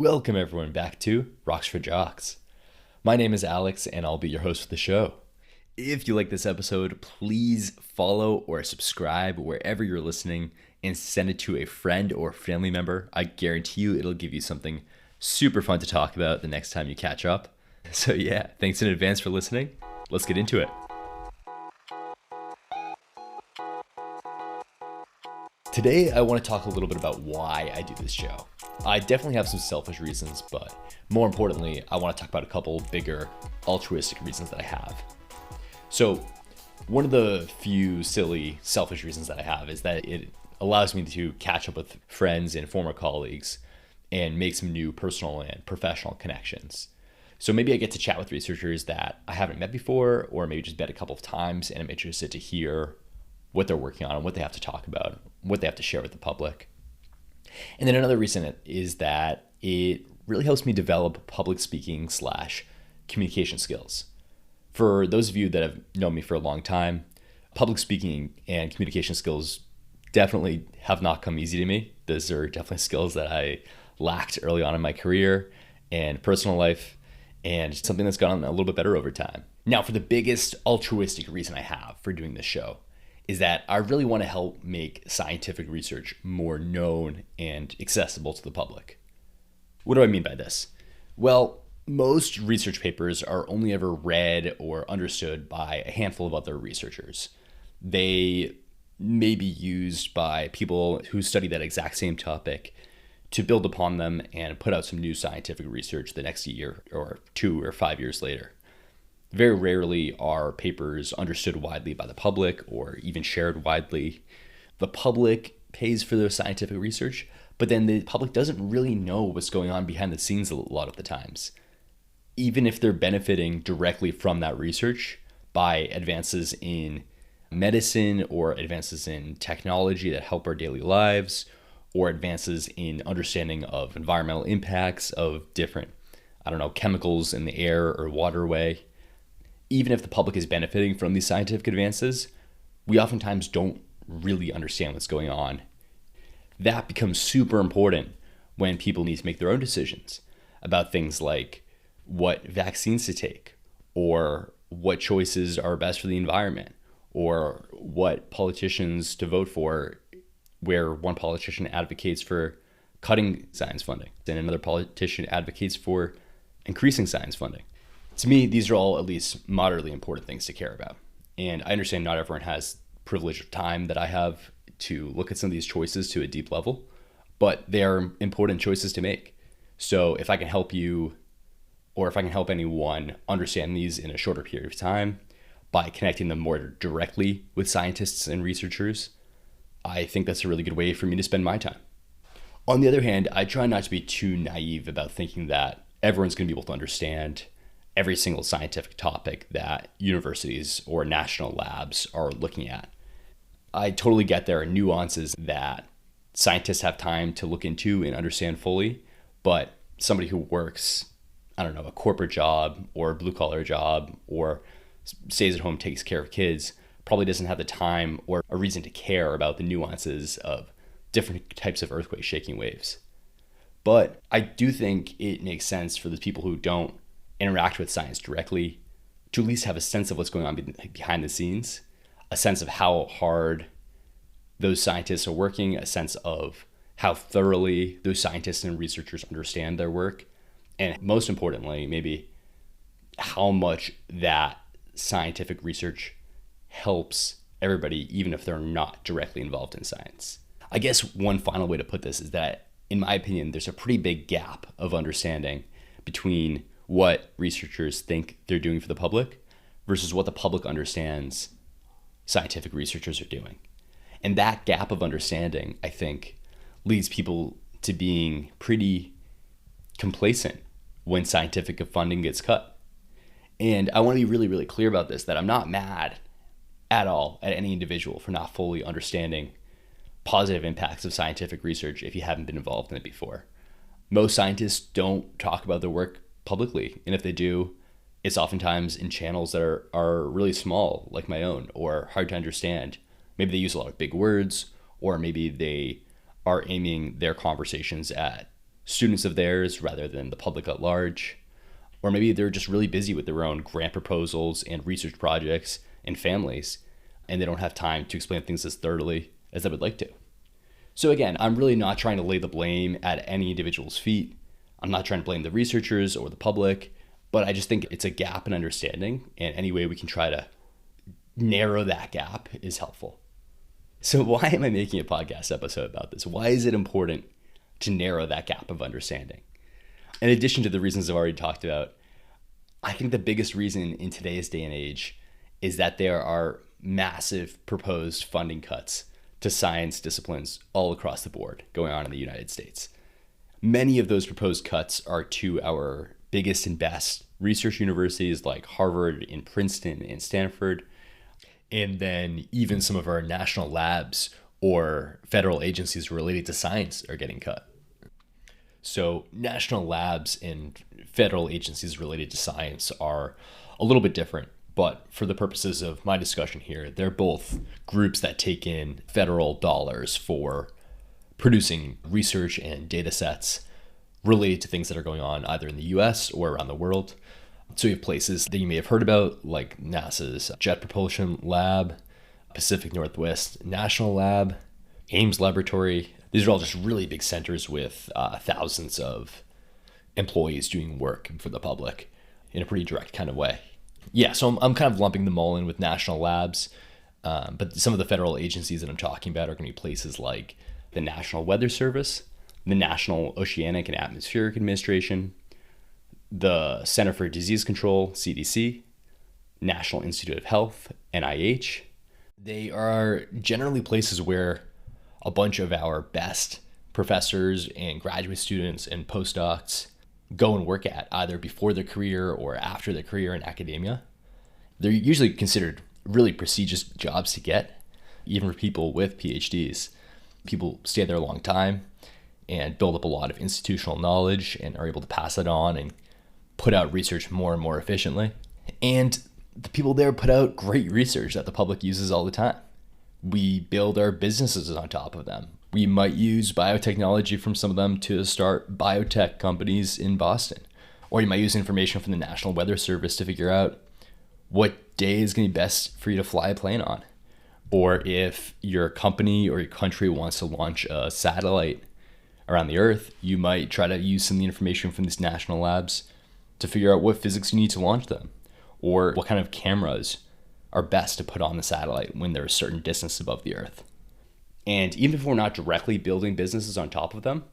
Welcome everyone back to Rocks for Jocks. My name is Alex and I'll be your host for the show. If you like this episode, please follow or subscribe wherever you're listening and send it to a friend or family member. I guarantee you it'll give you something super fun to talk about the next time you catch up. So yeah, thanks in advance for listening. Let's get into it. Today, I want to talk a little bit about why I do this show. I definitely have some selfish reasons, but more importantly, I want to talk about a couple bigger altruistic reasons that I have. So, one of the few silly, selfish reasons that I have is that it allows me to catch up with friends and former colleagues and make some new personal and professional connections. So maybe I get to chat with researchers that I haven't met before, or maybe just met a couple of times, and I'm interested to hear what they're working on and what they have to talk about, what they have to share with the public. And then another reason is that it really helps me develop public speaking / communication skills. For those of you that have known me for a long time, public speaking and communication skills definitely have not come easy to me. Those are definitely skills that I lacked early on in my career and personal life, and something that's gotten a little bit better over time. Now, for the biggest altruistic reason I have for doing this show is that I really want to help make scientific research more known and accessible to the public. What do I mean by this? Well, most research papers are only ever read or understood by a handful of other researchers. They may be used by people who study that exact same topic to build upon them and put out some new scientific research the next year or 2 or 5 years later. Very rarely are papers understood widely by the public or even shared widely. The public pays for their scientific research, but then the public doesn't really know what's going on behind the scenes a lot of the times. Even if they're benefiting directly from that research by advances in medicine or advances in technology that help our daily lives, or advances in understanding of environmental impacts of different, chemicals in the air or waterway. Even if the public is benefiting from these scientific advances, we oftentimes don't really understand what's going on. That becomes super important when people need to make their own decisions about things like what vaccines to take, or what choices are best for the environment, or what politicians to vote for, where one politician advocates for cutting science funding and another politician advocates for increasing science funding. To me, these are all at least moderately important things to care about. And I understand not everyone has privilege of time that I have to look at some of these choices to a deep level, but they are important choices to make. So if I can help you, or if I can help anyone understand these in a shorter period of time by connecting them more directly with scientists and researchers, I think that's a really good way for me to spend my time. On the other hand, I try not to be too naive about thinking that everyone's going to be able to understand every single scientific topic that universities or national labs are looking at. I totally get there are nuances that scientists have time to look into and understand fully, but somebody who works, a corporate job or a blue-collar job, or stays at home, takes care of kids, probably doesn't have the time or a reason to care about the nuances of different types of earthquake shaking waves. But I do think it makes sense for the people who don't interact with science directly to at least have a sense of what's going on behind the scenes, a sense of how hard those scientists are working, a sense of how thoroughly those scientists and researchers understand their work, and most importantly, maybe how much that scientific research helps everybody, even if they're not directly involved in science. I guess one final way to put this is that, in my opinion, there's a pretty big gap of understanding between what researchers think they're doing for the public versus what the public understands scientific researchers are doing. And that gap of understanding, I think, leads people to being pretty complacent when scientific funding gets cut. And I want to be really, really clear about this, that I'm not mad at all at any individual for not fully understanding positive impacts of scientific research if you haven't been involved in it before. Most scientists don't talk about their work publicly, and if they do, it's oftentimes in channels that are really small, like my own, or hard to understand. Maybe they use a lot of big words, or maybe they are aiming their conversations at students of theirs rather than the public at large. Or maybe they're just really busy with their own grant proposals and research projects and families, and they don't have time to explain things as thoroughly as they would like to. So again, I'm really not trying to lay the blame at any individual's feet. I'm not trying to blame the researchers or the public, but I just think it's a gap in understanding, and any way we can try to narrow that gap is helpful. So why am I making a podcast episode about this? Why is it important to narrow that gap of understanding? In addition to the reasons I've already talked about, I think the biggest reason in today's day and age is that there are massive proposed funding cuts to science disciplines all across the board going on in the United States. Many of those proposed cuts are to our biggest and best research universities like Harvard and Princeton and Stanford, and then even some of our national labs or federal agencies related to science are getting cut. So national labs and federal agencies related to science are a little bit different, but for the purposes of my discussion here, they're both groups that take in federal dollars for producing research and data sets related to things that are going on either in the US or around the world. So you have places that you may have heard about, like NASA's Jet Propulsion Lab, Pacific Northwest National Lab, Ames Laboratory. These are all just really big centers with thousands of employees doing work for the public in a pretty direct kind of way. Yeah, so I'm kind of lumping them all in with national labs, but some of the federal agencies that I'm talking about are going to be places like the National Weather Service, the National Oceanic and Atmospheric Administration, the Center for Disease Control, CDC, National Institute of Health, NIH. They are generally places where a bunch of our best professors and graduate students and postdocs go and work at, either before their career or after their career in academia. They're usually considered really prestigious jobs to get, even for people with PhDs. People stay there a long time and build up a lot of institutional knowledge and are able to pass it on and put out research more and more efficiently. And the people there put out great research that the public uses all the time. We build our businesses on top of them. We might use biotechnology from some of them to start biotech companies in Boston. Or you might use information from the National Weather Service to figure out what day is going to be best for you to fly a plane on. Or if your company or your country wants to launch a satellite around the Earth, you might try to use some of the information from these national labs to figure out what physics you need to launch them, or what kind of cameras are best to put on the satellite when they're a certain distance above the Earth. And even if we're not directly building businesses on top of them,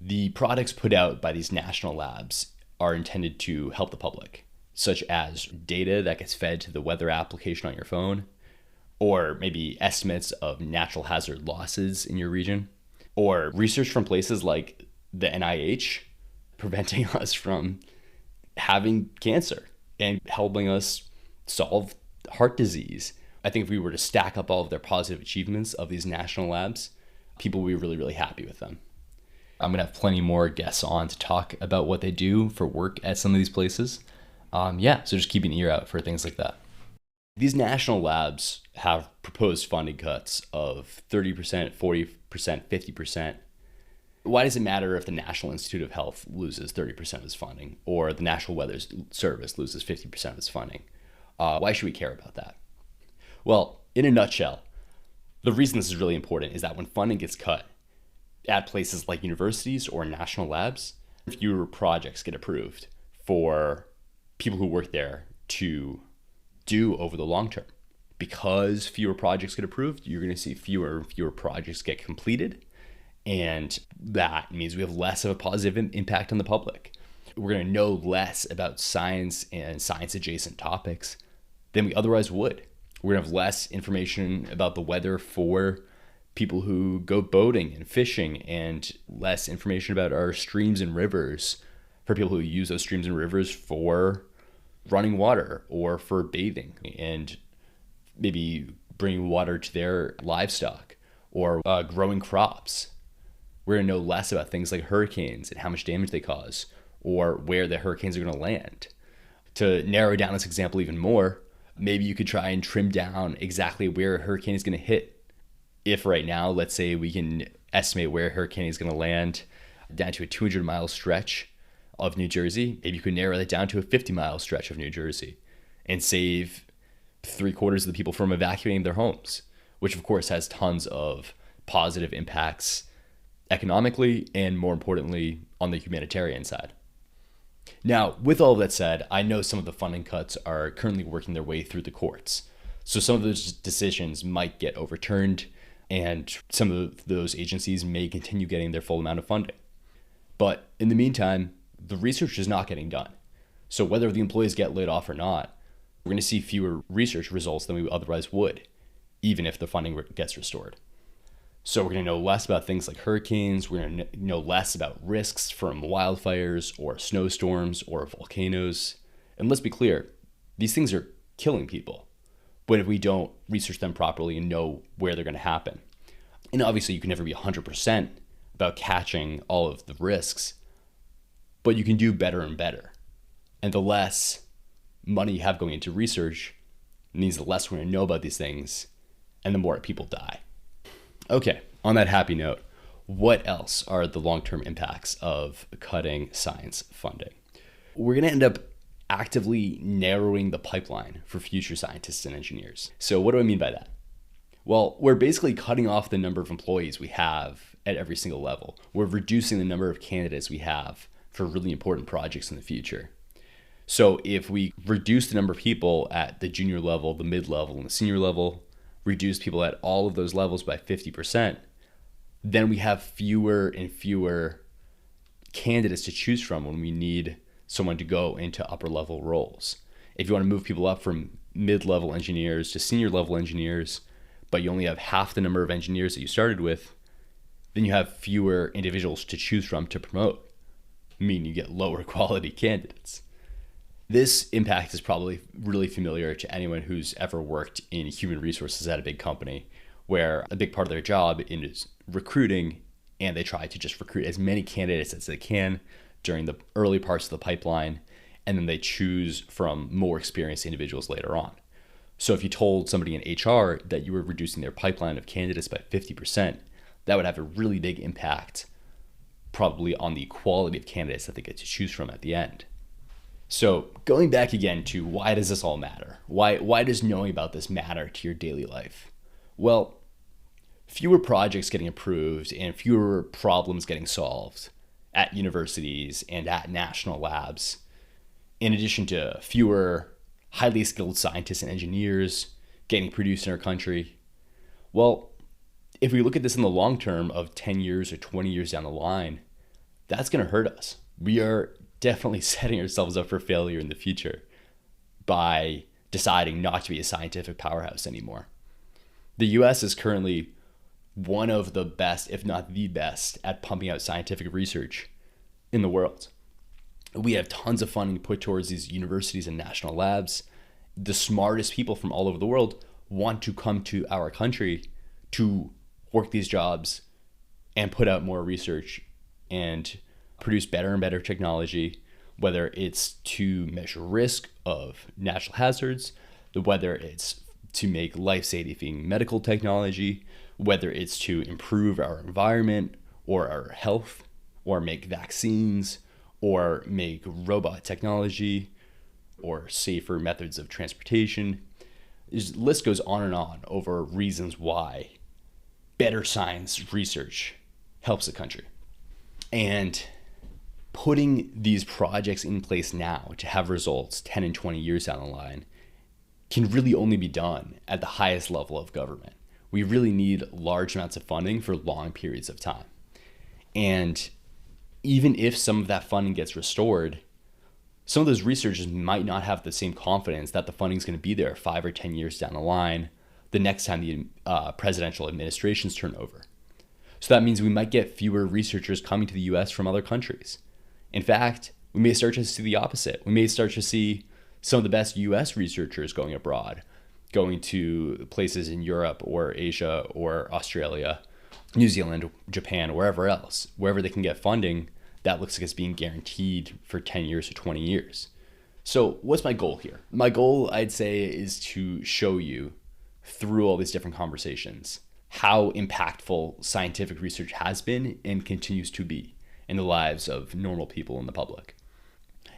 the products put out by these national labs are intended to help the public, such as data that gets fed to the weather application on your phone, or maybe estimates of natural hazard losses in your region, or research from places like the NIH preventing us from having cancer and helping us solve heart disease. I think if we were to stack up all of their positive achievements of these national labs, people would be really, really happy with them. I'm going to have plenty more guests on to talk about what they do for work at some of these places. So just keep an ear out for things like that. These national labs have proposed funding cuts of 30%, 40%, 50%. Why does it matter if the National Institute of Health loses 30% of its funding or the National Weather Service loses 50% of its funding? Why should we care about that? Well, in a nutshell, the reason this is really important is that when funding gets cut at places like universities or national labs, fewer projects get approved for people who work there to do over the long term. Because fewer projects get approved, you're going to see fewer and fewer projects get completed. And that means we have less of a positive impact on the public. We're going to know less about science and science adjacent topics than we otherwise would. We're going to have less information about the weather for people who go boating and fishing, and less information about our streams and rivers for people who use those streams and rivers for running water or for bathing and maybe bringing water to their livestock or growing crops. We're going to know less about things like hurricanes and how much damage they cause or where the hurricanes are going to land. To narrow down this example even more, maybe you could try and trim down exactly where a hurricane is going to hit. If right now, let's say we can estimate where a hurricane is going to land down to a 200-mile stretch of New Jersey. Maybe you could narrow that down to a 50-mile stretch of New Jersey and save 3/4 of the people from evacuating their homes, which of course has tons of positive impacts economically and, more importantly, on the humanitarian side. Now, with all of that said, I know some of the funding cuts are currently working their way through the courts. So some of those decisions might get overturned, and some of those agencies may continue getting their full amount of funding. But in the meantime, the research is not getting done. So whether the employees get laid off or not, we're going to see fewer research results than we otherwise would, even if the funding gets restored. So we're going to know less about things like hurricanes. We're going to know less about risks from wildfires or snowstorms or volcanoes. And let's be clear, these things are killing people. But if we don't research them properly and know where they're going to happen. And obviously you can never be 100% about catching all of the risks, but you can do better and better. And the less money you have going into research means the less we're going to know about these things and the more people die. Okay, on that happy note, what else are the long-term impacts of cutting science funding? We're going to end up actively narrowing the pipeline for future scientists and engineers. So what do I mean by that? Well, we're basically cutting off the number of employees we have at every single level. We're reducing the number of candidates we have for really important projects in the future. So if we reduce the number of people at the junior level, the mid-level, and the senior level, reduce people at all of those levels by 50%, then we have fewer and fewer candidates to choose from when we need someone to go into upper level roles. If you want to move people up from mid-level engineers to senior level engineers, but you only have half the number of engineers that you started with, then you have fewer individuals to choose from to promote, meaning you get lower quality candidates. This impact is probably really familiar to anyone who's ever worked in human resources at a big company, where a big part of their job is recruiting, and they try to just recruit as many candidates as they can during the early parts of the pipeline, and then they choose from more experienced individuals later on. So if you told somebody in HR that you were reducing their pipeline of candidates by 50%, that would have a really big impact probably on the quality of candidates that they get to choose from at the end. So going back again to why does this all matter? Why does knowing about this matter to your daily life? Well, fewer projects getting approved and fewer problems getting solved at universities and at national labs, in addition to fewer highly skilled scientists and engineers getting produced in our country. Well, if we look at this in the long term of 10 years or 20 years down the line, that's going to hurt us. We are definitely setting ourselves up for failure in the future by deciding not to be a scientific powerhouse anymore. The US is currently one of the best, if not the best, at pumping out scientific research in the world. We have tons of funding put towards these universities and national labs. The smartest people from all over the world want to come to our country to work these jobs and put out more research and produce better and better technology, whether it's to measure risk of natural hazards, whether it's to make life-saving medical technology, whether it's to improve our environment or our health, or make vaccines, or make robot technology, or safer methods of transportation. The list goes on and on over reasons why better science research helps the country. And putting these projects in place now to have results 10 and 20 years down the line can really only be done at the highest level of government. We really need large amounts of funding for long periods of time. And even if some of that funding gets restored, some of those researchers might not have the same confidence that the funding is going to be there 5 or 10 years down the line, the next time the presidential administrations turn over. So that means we might get fewer researchers coming to the US from other countries. In fact, we may start to see the opposite. We may start to see some of the best US researchers going abroad, going to places in Europe or Asia or Australia, New Zealand, Japan, wherever else, wherever they can get funding that looks like it's being guaranteed for 10 years or 20 years. So what's my goal here? My goal, I'd say, is to show you through all these different conversations how impactful scientific research has been and continues to be, in the lives of normal people in the public.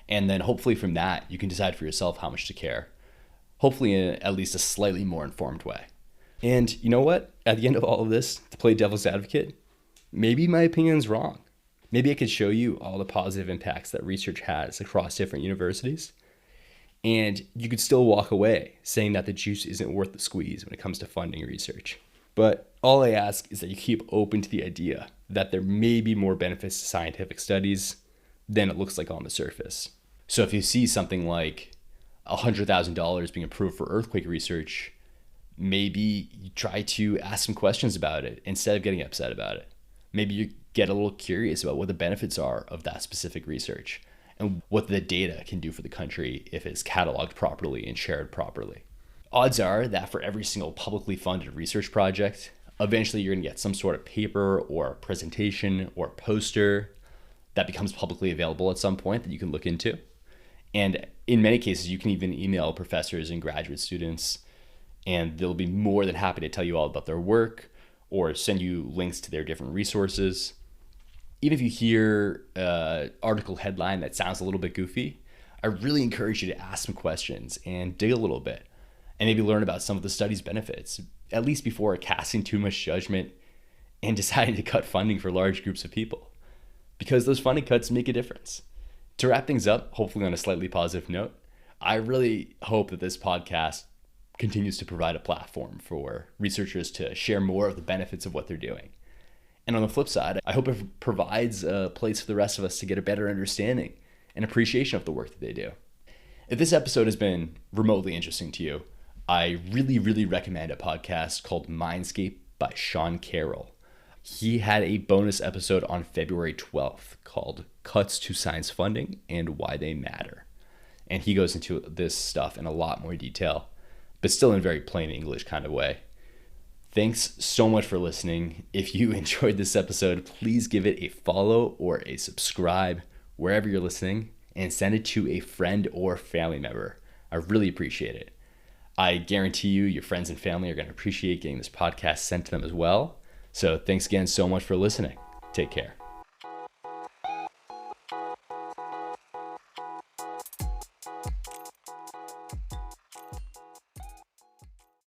And then hopefully from that, you can decide for yourself how much to care, hopefully in at least a slightly more informed way. And you know what? At the end of all of this, to play devil's advocate, maybe my opinion's wrong. Maybe I could show you all the positive impacts that research has across different universities, and you could still walk away saying that the juice isn't worth the squeeze when it comes to funding research. But all I ask is that you keep open to the idea that there may be more benefits to scientific studies than it looks like on the surface. So if you see something like $100,000 being approved for earthquake research, maybe you try to ask some questions about it instead of getting upset about it. Maybe you get a little curious about what the benefits are of that specific research and what the data can do for the country if it's cataloged properly and shared properly. Odds are that for every single publicly funded research project, eventually you're going to get some sort of paper or presentation or poster that becomes publicly available at some point that you can look into. And in many cases, you can even email professors and graduate students, and they'll be more than happy to tell you all about their work or send you links to their different resources. Even if you hear an article headline that sounds a little bit goofy, I really encourage you to ask some questions and dig a little bit and maybe learn about some of the study's benefits, at least before casting too much judgment and deciding to cut funding for large groups of people, because those funding cuts make a difference. To wrap things up, hopefully on a slightly positive note, I really hope that this podcast continues to provide a platform for researchers to share more of the benefits of what they're doing. And on the flip side, I hope it provides a place for the rest of us to get a better understanding and appreciation of the work that they do. If this episode has been remotely interesting to you, I really, really recommend a podcast called Mindscape by Sean Carroll. He had a bonus episode on February 12th called Cuts to Science Funding and Why They Matter. And he goes into this stuff in a lot more detail, but still in a very plain English kind of way. Thanks so much for listening. If you enjoyed this episode, please give it a follow or a subscribe wherever you're listening and send it to a friend or family member. I really appreciate it. I guarantee you your friends and family are going to appreciate getting this podcast sent to them as well. So thanks again so much for listening. Take care.